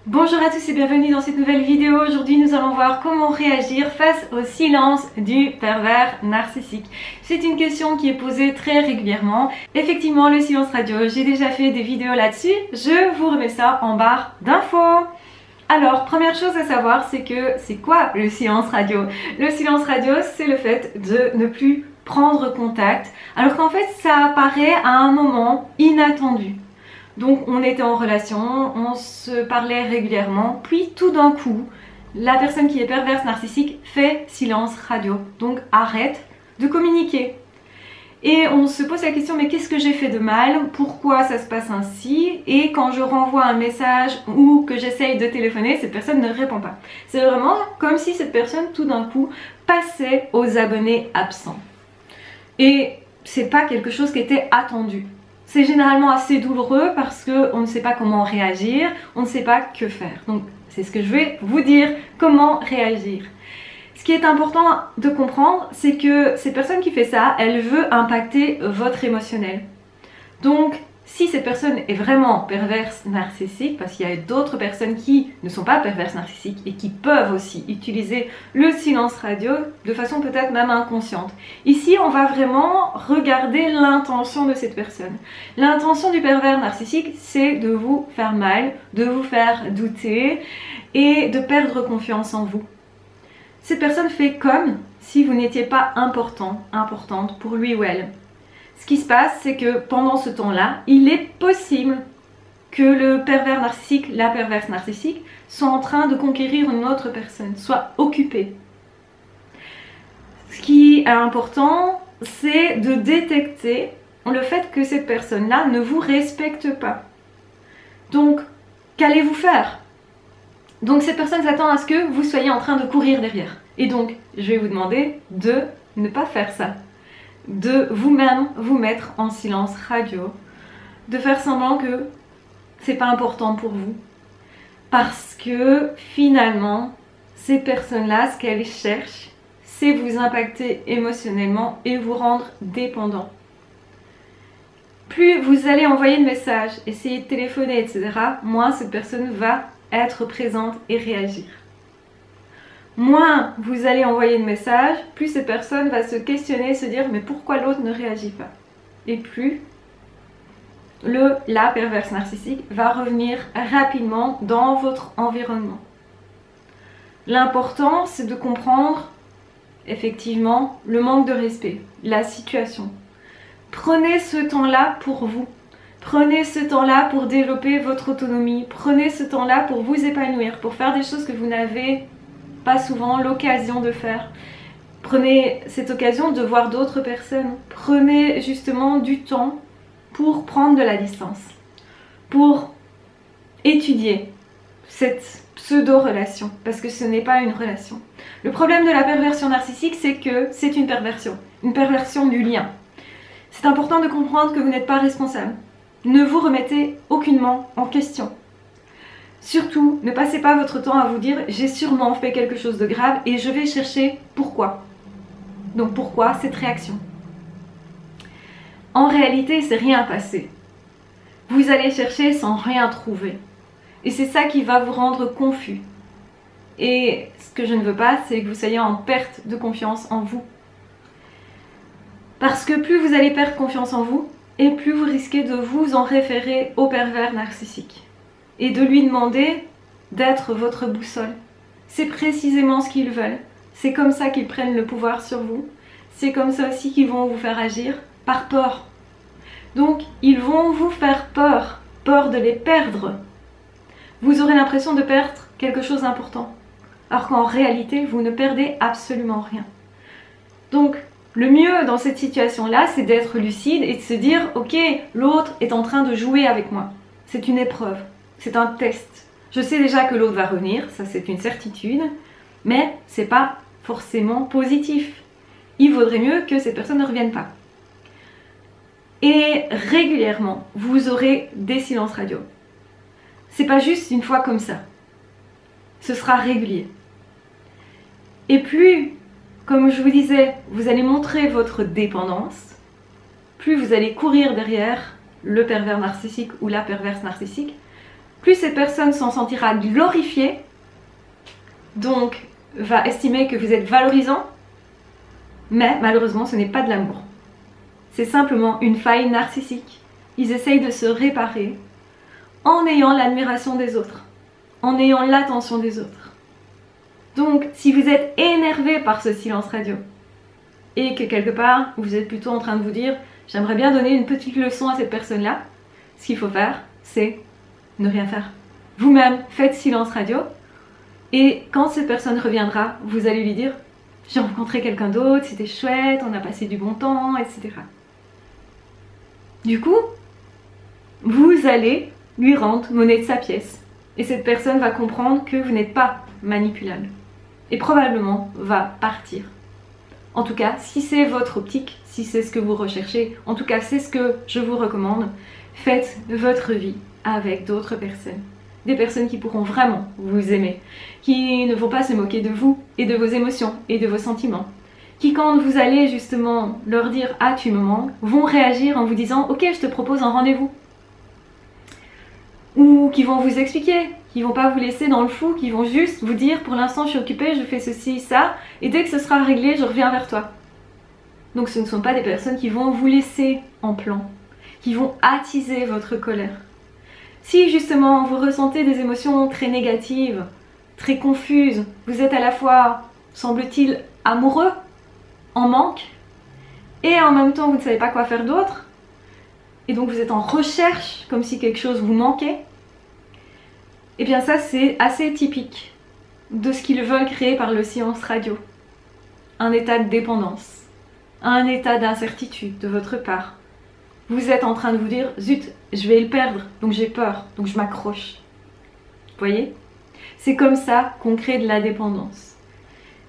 Bonjour à tous et bienvenue dans cette nouvelle vidéo. Aujourd'hui nous allons voir comment réagir face au silence du pervers narcissique. C'est une question qui est posée très régulièrement. Effectivement, le silence radio, j'ai déjà fait des vidéos là-dessus. Je vous remets ça en barre d'infos. Alors, première chose à savoir, c'est que c'est quoi le silence radio? Le silence radio, c'est le fait de ne plus prendre contact, alors qu'en fait ça apparaît à un moment inattendu. Donc on était en relation, on se parlait régulièrement, puis tout d'un coup, la personne qui est perverse narcissique fait silence radio, donc arrête de communiquer. Et on se pose la question, mais qu'est-ce que j'ai fait de mal? Pourquoi ça se passe ainsi? Et quand je renvoie un message ou que j'essaye de téléphoner, cette personne ne répond pas. C'est vraiment comme si cette personne tout d'un coup passait aux abonnés absents. Et c'est pas quelque chose qui était attendu. C'est généralement assez douloureux parce qu'on ne sait pas comment réagir, on ne sait pas que faire. Donc c'est ce que je vais vous dire, comment réagir. Ce qui est important de comprendre, c'est que cette personne qui fait ça, elle veut impacter votre émotionnel. Donc si cette personne est vraiment perverse narcissique, parce qu'il y a d'autres personnes qui ne sont pas perverses narcissiques et qui peuvent aussi utiliser le silence radio de façon peut-être même inconsciente. Ici, on va vraiment regarder l'intention de cette personne. L'intention du pervers narcissique, c'est de vous faire mal, de vous faire douter et de perdre confiance en vous. Cette personne fait comme si vous n'étiez pas importante pour lui ou elle. Ce qui se passe, c'est que pendant ce temps-là, il est possible que le pervers narcissique, la perverse narcissique, soit en train de conquérir une autre personne, soit occupé. Ce qui est important, c'est de détecter le fait que cette personne-là ne vous respecte pas. Donc, qu'allez-vous faire? Donc, cette personne s'attend à ce que vous soyez en train de courir derrière. Et donc, je vais vous demander de ne pas faire ça. De vous-même vous mettre en silence radio, de faire semblant que c'est pas important pour vous, parce que finalement ces personnes-là, ce qu'elles cherchent, c'est vous impacter émotionnellement et vous rendre dépendant. Plus vous allez envoyer de messages, essayer de téléphoner, etc., moins cette personne va être présente et réagir. Moins vous allez envoyer de messages, plus cette personne va se questionner, se dire mais pourquoi l'autre ne réagit pas? Et plus la perverse narcissique va revenir rapidement dans votre environnement. L'important, c'est de comprendre effectivement le manque de respect, la situation. Prenez ce temps-là pour vous. Prenez ce temps-là pour développer votre autonomie. Prenez ce temps-là pour vous épanouir, pour faire des choses que vous n'avez pas souvent l'occasion de faire. Prenez cette occasion de voir d'autres personnes. Prenez justement du temps pour prendre de la distance, pour étudier cette pseudo-relation, parce que ce n'est pas une relation. Le problème de la perversion narcissique, c'est que c'est une perversion du lien. C'est important de comprendre que vous n'êtes pas responsable. Ne vous remettez aucunement en question. Surtout, ne passez pas votre temps à vous dire « j'ai sûrement fait quelque chose de grave et je vais chercher pourquoi ». Donc pourquoi cette réaction? En réalité, c'est rien passé. Vous allez chercher sans rien trouver. Et c'est ça qui va vous rendre confus. Et ce que je ne veux pas, c'est que vous soyez en perte de confiance en vous. Parce que plus vous allez perdre confiance en vous, et plus vous risquez de vous en référer au pervers narcissique. Et de lui demander d'être votre boussole. C'est précisément ce qu'ils veulent. C'est comme ça qu'ils prennent le pouvoir sur vous. C'est comme ça aussi qu'ils vont vous faire agir, par peur. Donc, ils vont vous faire peur, peur de les perdre. Vous aurez l'impression de perdre quelque chose d'important, alors qu'en réalité, vous ne perdez absolument rien. Donc, le mieux dans cette situation-là, c'est d'être lucide et de se dire « Ok, l'autre est en train de jouer avec moi. C'est une épreuve. C'est un test. Je sais déjà que l'autre va revenir, ça c'est une certitude, mais c'est pas forcément positif. Il vaudrait mieux que cette personne ne revienne pas. » Et régulièrement, vous aurez des silences radio. C'est pas juste une fois comme ça. Ce sera régulier. Et plus, comme je vous disais, vous allez montrer votre dépendance, plus vous allez courir derrière le pervers narcissique ou la perverse narcissique, plus cette personne s'en sentira glorifiée, donc va estimer que vous êtes valorisant, mais malheureusement ce n'est pas de l'amour. C'est simplement une faille narcissique. Ils essayent de se réparer en ayant l'admiration des autres, en ayant l'attention des autres. Donc si vous êtes énervé par ce silence radio, et que quelque part vous êtes plutôt en train de vous dire j'aimerais bien donner une petite leçon à cette personne-là, ce qu'il faut faire, c'est ne rien faire. Vous-même, faites silence radio, et quand cette personne reviendra, vous allez lui dire j'ai rencontré quelqu'un d'autre, c'était chouette, on a passé du bon temps, etc. Du coup, vous allez lui rendre monnaie de sa pièce. Et cette personne va comprendre que vous n'êtes pas manipulable. Et probablement va partir. En tout cas, si c'est votre optique, si c'est ce que vous recherchez, en tout cas c'est ce que je vous recommande, faites votre vie avec d'autres personnes. Des personnes qui pourront vraiment vous aimer, qui ne vont pas se moquer de vous et de vos émotions et de vos sentiments, qui quand vous allez justement leur dire « Ah, tu me manques », vont réagir en vous disant « Ok, je te propose un rendez-vous ». Ou qui vont vous expliquer, qui vont pas vous laisser dans le flou, qui vont juste vous dire « Pour l'instant, je suis occupée, je fais ceci, ça, et dès que ce sera réglé, je reviens vers toi ». Donc ce ne sont pas des personnes qui vont vous laisser en plan, qui vont attiser votre colère. Si justement vous ressentez des émotions très négatives, très confuses, vous êtes à la fois, semble-t-il, amoureux, en manque, et en même temps vous ne savez pas quoi faire d'autre, et donc vous êtes en recherche, comme si quelque chose vous manquait, et bien ça c'est assez typique de ce qu'ils veulent créer par le silence radio. Un état de dépendance, un état d'incertitude de votre part. Vous êtes en train de vous dire « Zut, je vais le perdre, donc j'ai peur, donc je m'accroche ». Vous voyez? C'est comme ça qu'on crée de la dépendance.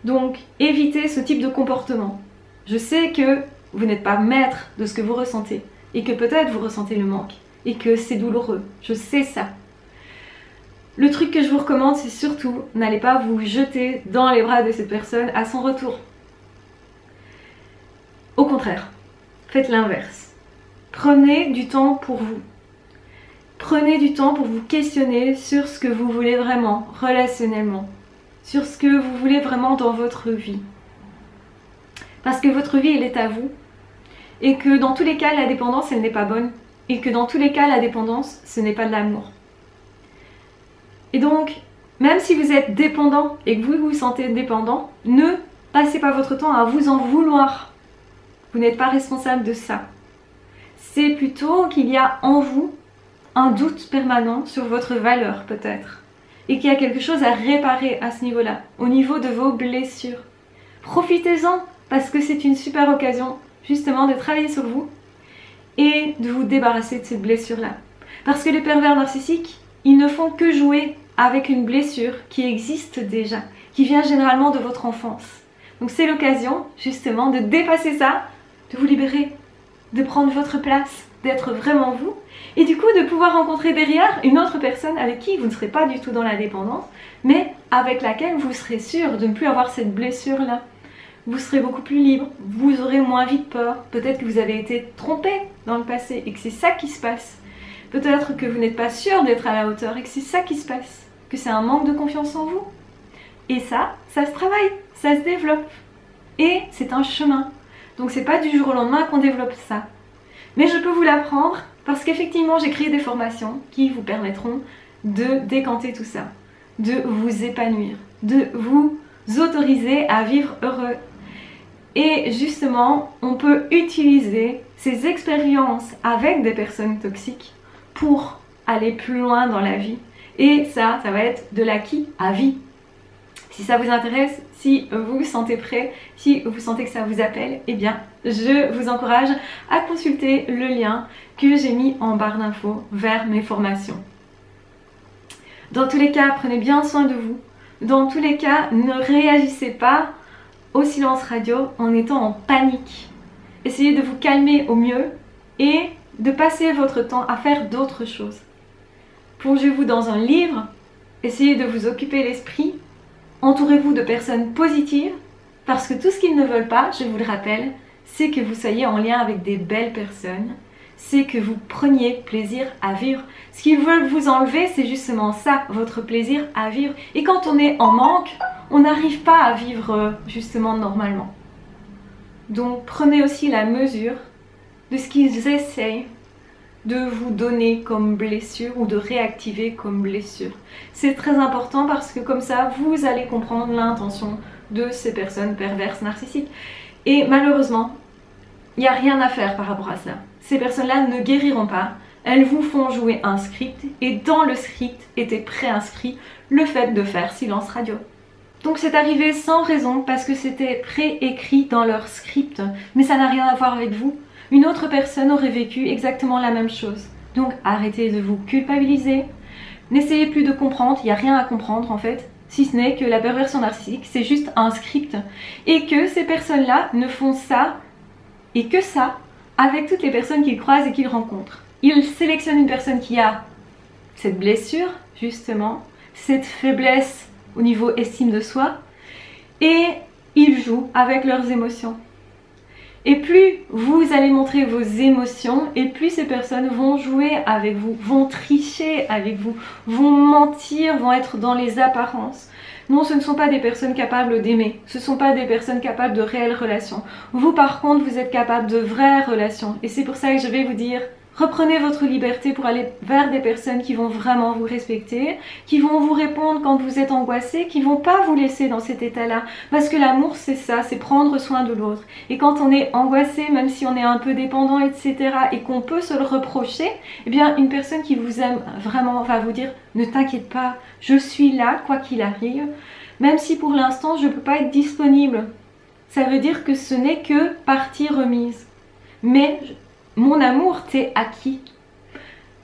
Donc, évitez ce type de comportement. Je sais que vous n'êtes pas maître de ce que vous ressentez, et que peut-être vous ressentez le manque, et que c'est douloureux. Je sais ça. Le truc que je vous recommande, c'est surtout, n'allez pas vous jeter dans les bras de cette personne à son retour. Au contraire, faites l'inverse. Prenez du temps pour vous. Prenez du temps pour vous questionner sur ce que vous voulez vraiment, relationnellement. Sur ce que vous voulez vraiment dans votre vie. Parce que votre vie, elle est à vous. Et que dans tous les cas, la dépendance, elle n'est pas bonne. Et que dans tous les cas, la dépendance, ce n'est pas de l'amour. Et donc, même si vous êtes dépendant et que vous vous sentez dépendant, ne passez pas votre temps à vous en vouloir. Vous n'êtes pas responsable de ça. C'est plutôt qu'il y a en vous un doute permanent sur votre valeur peut-être. Et qu'il y a quelque chose à réparer à ce niveau-là, au niveau de vos blessures. Profitez-en parce que c'est une super occasion justement de travailler sur vous et de vous débarrasser de cette blessure-là. Parce que les pervers narcissiques, ils ne font que jouer avec une blessure qui existe déjà, qui vient généralement de votre enfance. Donc c'est l'occasion justement de dépasser ça, de vous libérer, de prendre votre place, d'être vraiment vous, et du coup de pouvoir rencontrer derrière une autre personne avec qui vous ne serez pas du tout dans la dépendance, mais avec laquelle vous serez sûr de ne plus avoir cette blessure-là. Vous serez beaucoup plus libre, vous aurez moins vite peur, peut-être que vous avez été trompé dans le passé et que c'est ça qui se passe. Peut-être que vous n'êtes pas sûr d'être à la hauteur et que c'est ça qui se passe, que c'est un manque de confiance en vous. Et ça se travaille, ça se développe. Et c'est un chemin. Donc c'est pas du jour au lendemain qu'on développe ça. Mais je peux vous l'apprendre parce qu'effectivement j'ai créé des formations qui vous permettront de décanter tout ça, de vous épanouir, de vous autoriser à vivre heureux. Et justement, on peut utiliser ces expériences avec des personnes toxiques pour aller plus loin dans la vie. Et ça va être de l'acquis à vie. Si ça vous intéresse, si vous vous sentez prêt, si vous sentez que ça vous appelle, eh bien, je vous encourage à consulter le lien que j'ai mis en barre d'infos vers mes formations. Dans tous les cas, prenez bien soin de vous. Dans tous les cas, ne réagissez pas au silence radio en étant en panique. Essayez de vous calmer au mieux et de passer votre temps à faire d'autres choses. Plongez-vous dans un livre, essayez de vous occuper l'esprit, entourez-vous de personnes positives, parce que tout ce qu'ils ne veulent pas, je vous le rappelle, c'est que vous soyez en lien avec des belles personnes, c'est que vous preniez plaisir à vivre. Ce qu'ils veulent vous enlever, c'est justement ça, votre plaisir à vivre. Et quand on est en manque, on n'arrive pas à vivre justement normalement. Donc prenez aussi la mesure de ce qu'ils essayent de vous donner comme blessure ou de réactiver comme blessure. C'est très important parce que comme ça, vous allez comprendre l'intention de ces personnes perverses narcissiques. Et malheureusement, il n'y a rien à faire par rapport à ça. Ces personnes-là ne guériront pas. Elles vous font jouer un script et dans le script était préinscrit le fait de faire silence radio. Donc c'est arrivé sans raison parce que c'était préécrit dans leur script, mais ça n'a rien à voir avec vous. Une autre personne aurait vécu exactement la même chose. Donc arrêtez de vous culpabiliser. N'essayez plus de comprendre, il n'y a rien à comprendre en fait, si ce n'est que la perversion narcissique, c'est juste un script. Et que ces personnes-là ne font ça, et que ça, avec toutes les personnes qu'ils croisent et qu'ils rencontrent. Ils sélectionnent une personne qui a cette blessure, justement, cette faiblesse au niveau estime de soi, et ils jouent avec leurs émotions. Et plus vous allez montrer vos émotions, et plus ces personnes vont jouer avec vous, vont tricher avec vous, vont mentir, vont être dans les apparences. Non, ce ne sont pas des personnes capables d'aimer, ce ne sont pas des personnes capables de réelles relations. Vous par contre, vous êtes capable de vraies relations. Et c'est pour ça que je vais vous dire, reprenez votre liberté pour aller vers des personnes qui vont vraiment vous respecter, qui vont vous répondre quand vous êtes angoissé, qui vont pas vous laisser dans cet état-là. Parce que l'amour, c'est ça, c'est prendre soin de l'autre. Et quand on est angoissé, même si on est un peu dépendant, etc., et qu'on peut se le reprocher, eh bien, une personne qui vous aime vraiment va vous dire « Ne t'inquiète pas, je suis là, quoi qu'il arrive, même si pour l'instant, je ne peux pas être disponible. » Ça veut dire que ce n'est que partie remise. Mais mon amour t'est acquis.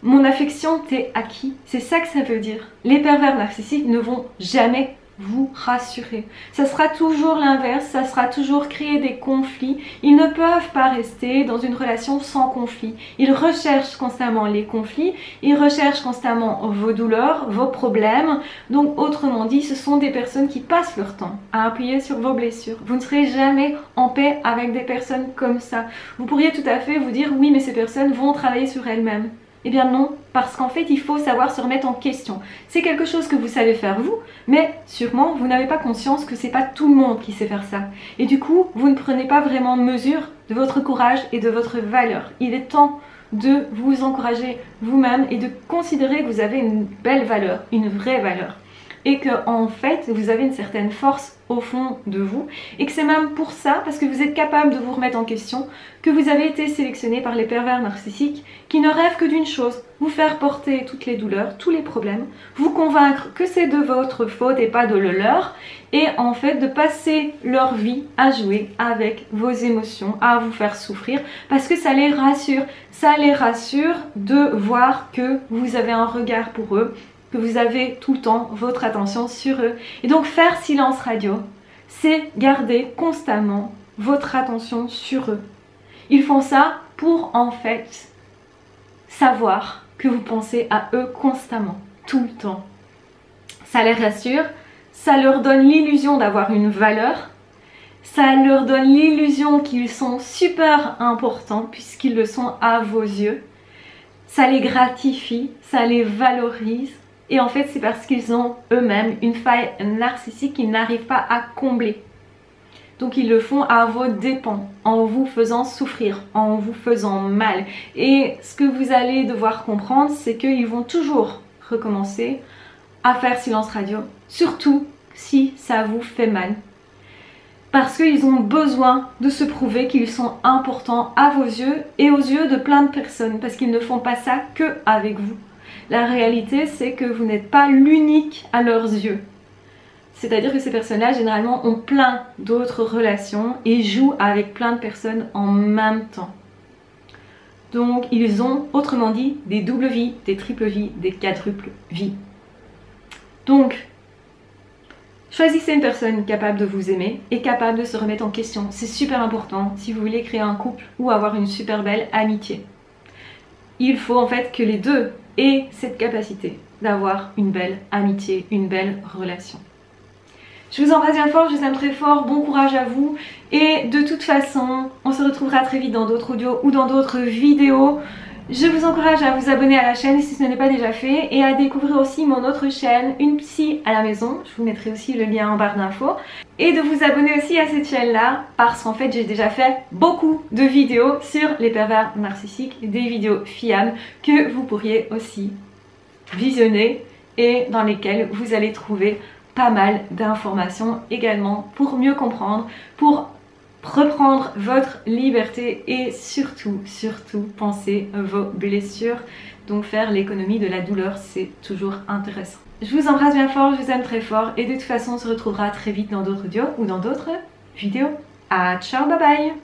Mon affection t'est acquis. C'est ça que ça veut dire. Les pervers narcissiques ne vont jamais vous rassurer. Ça sera toujours l'inverse, ça sera toujours créer des conflits. Ils ne peuvent pas rester dans une relation sans conflit. Ils recherchent constamment les conflits, ils recherchent constamment vos douleurs, vos problèmes. Donc autrement dit, ce sont des personnes qui passent leur temps à appuyer sur vos blessures. Vous ne serez jamais en paix avec des personnes comme ça. Vous pourriez tout à fait vous dire oui, mais ces personnes vont travailler sur elles-mêmes. Eh bien non, parce qu'en fait, il faut savoir se remettre en question. C'est quelque chose que vous savez faire vous, mais sûrement, vous n'avez pas conscience que c'est pas tout le monde qui sait faire ça. Et du coup, vous ne prenez pas vraiment mesure de votre courage et de votre valeur. Il est temps de vous encourager vous-même et de considérer que vous avez une belle valeur, une vraie valeur. Et que en fait, vous avez une certaine force au fond de vous. Et que c'est même pour ça, parce que vous êtes capable de vous remettre en question, que vous avez été sélectionné par les pervers narcissiques qui ne rêvent que d'une chose, vous faire porter toutes les douleurs, tous les problèmes, vous convaincre que c'est de votre faute et pas de le leur, et en fait de passer leur vie à jouer avec vos émotions, à vous faire souffrir, parce que ça les rassure de voir que vous avez un regard pour eux, que vous avez tout le temps votre attention sur eux. Et donc faire silence radio, c'est garder constamment votre attention sur eux. Ils font ça pour en fait savoir que vous pensez à eux constamment, tout le temps. Ça les rassure, ça leur donne l'illusion d'avoir une valeur, ça leur donne l'illusion qu'ils sont super importants puisqu'ils le sont à vos yeux. Ça les gratifie, ça les valorise. Et en fait, c'est parce qu'ils ont eux-mêmes une faille narcissique qu'ils n'arrivent pas à combler. Donc ils le font à vos dépens, en vous faisant souffrir, en vous faisant mal. Et ce que vous allez devoir comprendre, c'est qu'ils vont toujours recommencer à faire silence radio, surtout si ça vous fait mal. Parce qu'ils ont besoin de se prouver qu'ils sont importants à vos yeux et aux yeux de plein de personnes, parce qu'ils ne font pas ça que avec vous. La réalité, c'est que vous n'êtes pas l'unique à leurs yeux. C'est-à-dire que ces personnes-là, généralement, ont plein d'autres relations et jouent avec plein de personnes en même temps. Donc, ils ont, autrement dit, des doubles vies, des triples vies, des quadruples vies. Donc, choisissez une personne capable de vous aimer et capable de se remettre en question. C'est super important si vous voulez créer un couple ou avoir une super belle amitié. Il faut en fait que les deux aient cette capacité d'avoir une belle amitié, une belle relation. Je vous embrasse bien fort, je vous aime très fort, bon courage à vous. Et de toute façon, on se retrouvera très vite dans d'autres audios ou dans d'autres vidéos. Je vous encourage à vous abonner à la chaîne si ce n'est pas déjà fait et à découvrir aussi mon autre chaîne, Une Psy à la maison. Je vous mettrai aussi le lien en barre d'infos. Et de vous abonner aussi à cette chaîne-là parce qu'en fait j'ai déjà fait beaucoup de vidéos sur les pervers narcissiques, des vidéos fiables que vous pourriez aussi visionner et dans lesquelles vous allez trouver pas mal d'informations également pour mieux comprendre, pour reprendre votre liberté et surtout penser vos blessures. Donc faire l'économie de la douleur, c'est toujours intéressant. Je vous embrasse bien fort, je vous aime très fort et de toute façon on se retrouvera très vite dans d'autres audios ou dans d'autres vidéos. Ah, ciao, bye bye!